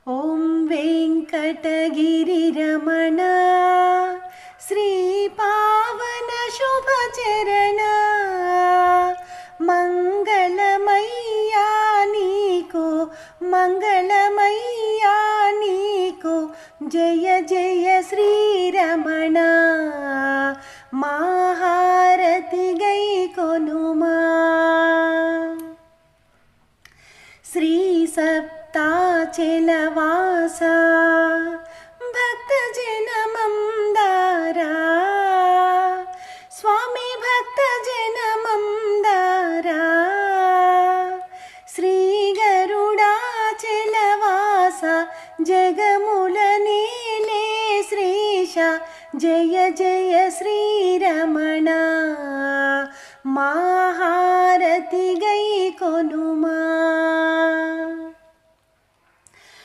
ఓం వెంకటగిరిరమణ శ్రీ పావన శుభచరణ మంగళమయ్యా నీకు మంగళమయ్యా నీకు జయ జయ శ్రీరమణ మహారతి గై కొనుమా శ్రీ సప్తాచలవాస భక్తజనమందారా స్వామి భక్తజనమందారా శ్రీ గరుడాచలవాస జగముల నేలే శ్రీశ జయ జయ శ్రీరమణ మహారతి గై కొనుమా